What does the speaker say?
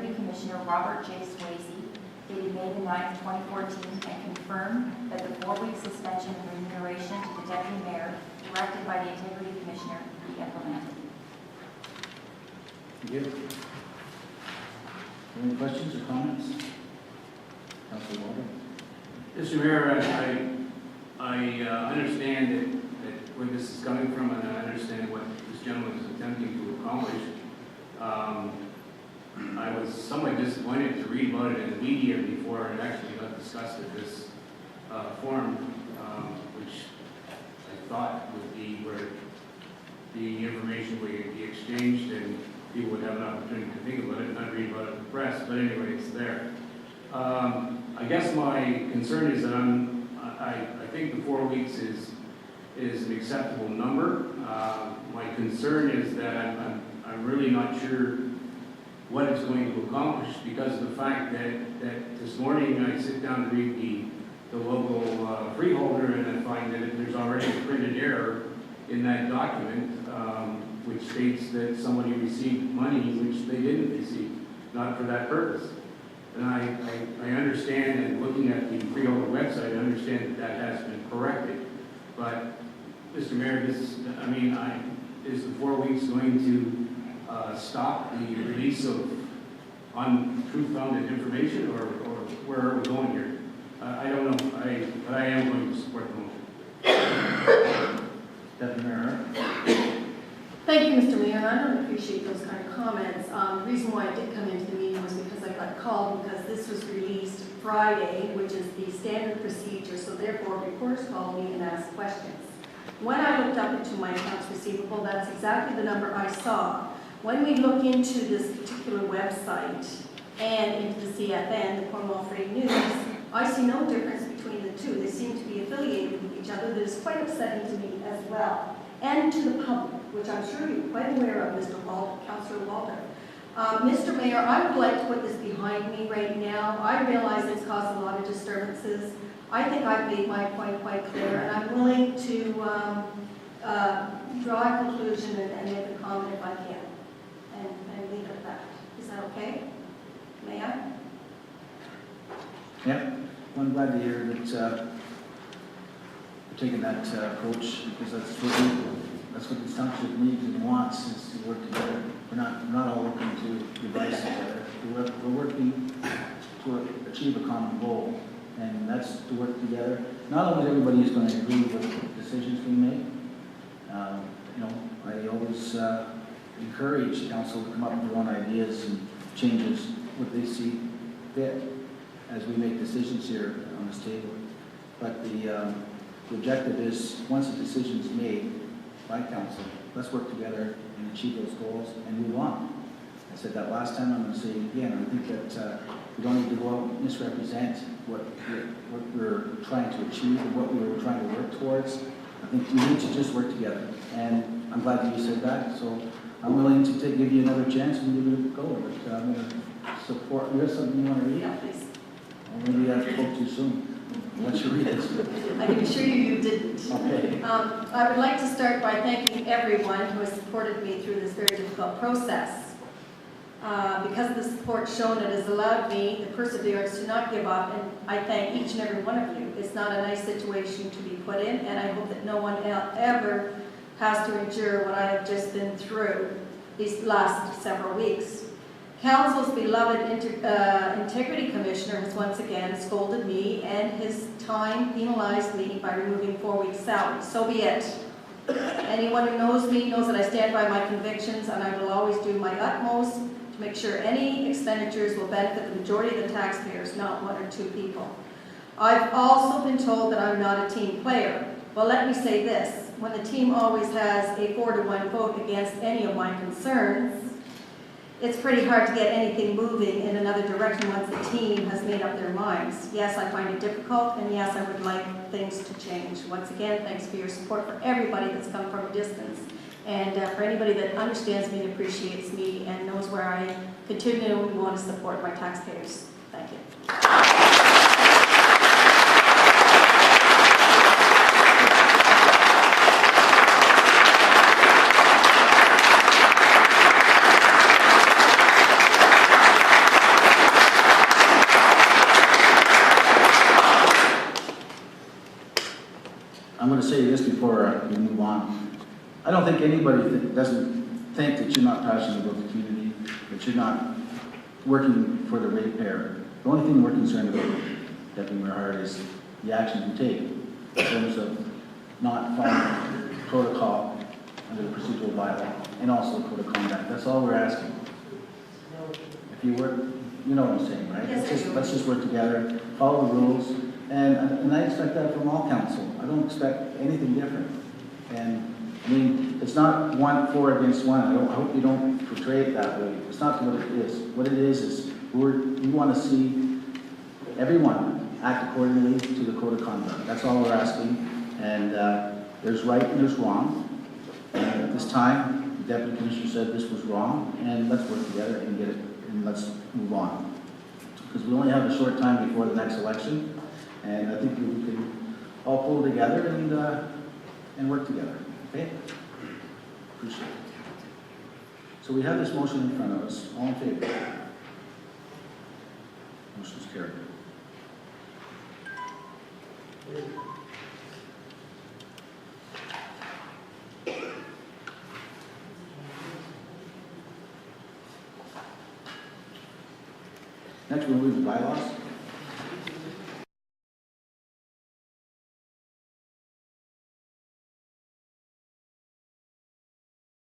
Commissioner Robert J. Swayze, dated May 9, 2014, and confirm that the 4-week suspension of remuneration to the Deputy Mayor directed by the Integrity Commissioner be implemented. Thank you. Any questions or comments? Councilor Walden. Mr. Mayor, I understand that where this is coming from, and I understand what this gentleman is attempting to accomplish. I was somewhat disappointed to read about it in the media before it actually got discussed at this forum, which I thought would be where the information would be exchanged and people would have an opportunity to think about it and not read about it in the press. But anyway, it's there. I guess my concern is that I think the 4 weeks is an acceptable number. My concern is that I'm really not sure what it's going to accomplish because of the fact that this morning I sit down to read the local freeholder and I find that there's already a printed error in that document which states that somebody received money which they didn't receive, not for that purpose. And I understand, and looking at the freeholder website, I understand that has been corrected. But, Mr. Mayor, is the 4 weeks going to stop the release of untruth-founded information, or where are we going here? I don't know, but I am going to support the motion. Deputy Mayor. Thank you, Mr. Mayor. I don't appreciate those kind of comments. The reason why I did come into the meeting was because I got called because this was released Friday, which is the standard procedure, so therefore reporters called me and asked questions. When I looked up into my accounts receivable, that's exactly the number I saw. When we look into this particular website and into the CFN, the Cornwall Free News, I see no difference between the two. They seem to be affiliated with each other. That is quite upsetting to me as well, and to the public, which I'm sure you're quite aware of, Mr. Councillor Walter. Mr. Mayor, I would like to put this behind me right now. I realize it's caused a lot of disturbances. I think I've made my point quite clear, and I'm willing to draw a conclusion and make a comment if I can, and leave it at that. Is that okay? May I? Yeah. Well, I'm glad to hear that we're taking that approach, because that's what this township needs and wants, is to work together. We're not all working to devise each other. We're working to achieve a common goal, and that's to work together. Not only everybody is going to agree with decisions we make. I always encourage council to come up with their own ideas and changes, what they see fit as we make decisions here on this table. But the objective is, once a decision is made by council, let's work together and achieve those goals and move on. I said that last time, I'm going to say it again. I think that we don't need to go out and misrepresent what we're trying to achieve and what we were trying to work towards. I think we need to just work together. And I'm glad that you said that. So I'm willing to give you another chance and give it a go. But I'm going to support. You have something you want to read? Yeah, please. Or maybe I spoke too soon. Why don't you read it? I can assure you didn't. Okay. I would like to start by thanking everyone who has supported me through this very difficult process. Because of the support shown, it has allowed me the perseverance to not give up, and I thank each and every one of you. It's not a nice situation to be put in, and I hope that no one ever has to endure what I have just been through these last several weeks. Council's beloved Integrity Commissioner has once again scolded me, and his time penalized me by removing 4 weeks' salary. So be it. Anyone who knows me knows that I stand by my convictions, and I will always do my utmost to make sure any expenditures will benefit the majority of the taxpayers, not one or two people. I've also been told that I'm not a team player. Well, let me say this. When the team always has a 4-to-1 vote against any of my concerns, it's pretty hard to get anything moving in another direction once the team has made up their minds. Yes, I find it difficult, and yes, I would like things to change. Once again, thanks for your support for everybody that's come from a distance, and for anybody that understands me and appreciates me and knows where I continually want to support my taxpayers. Thank you. say this before we move on. I don't think anybody that doesn't think that you're not passionate about the community, that you're not working for the ratepayer. The only thing we're concerned about, Deputy Mayor Hart, is the action you take in terms of not following protocol under the procedural bylaw and also code of conduct. That's all we're asking. If you work, you know what I'm saying, right? Yes, I do. Let's just work together, follow the rules, and I expect that from all council. I don't expect anything different. And I mean, it's not one for against one. I hope you don't portray it that way. It's not what it is. What it is we want to see everyone act accordingly to the code of conduct. That's all we're asking. And there's right and there's wrong. And at this time, the Deputy Commissioner said this was wrong, and let's work together and get it, and let's move on. Because we only have a short time before the next election, and I think we can all pull together and work together. Okay? Appreciate it. So we have this motion in front of us. All in favor? Motion's carried. Next, we'll move to bylaws.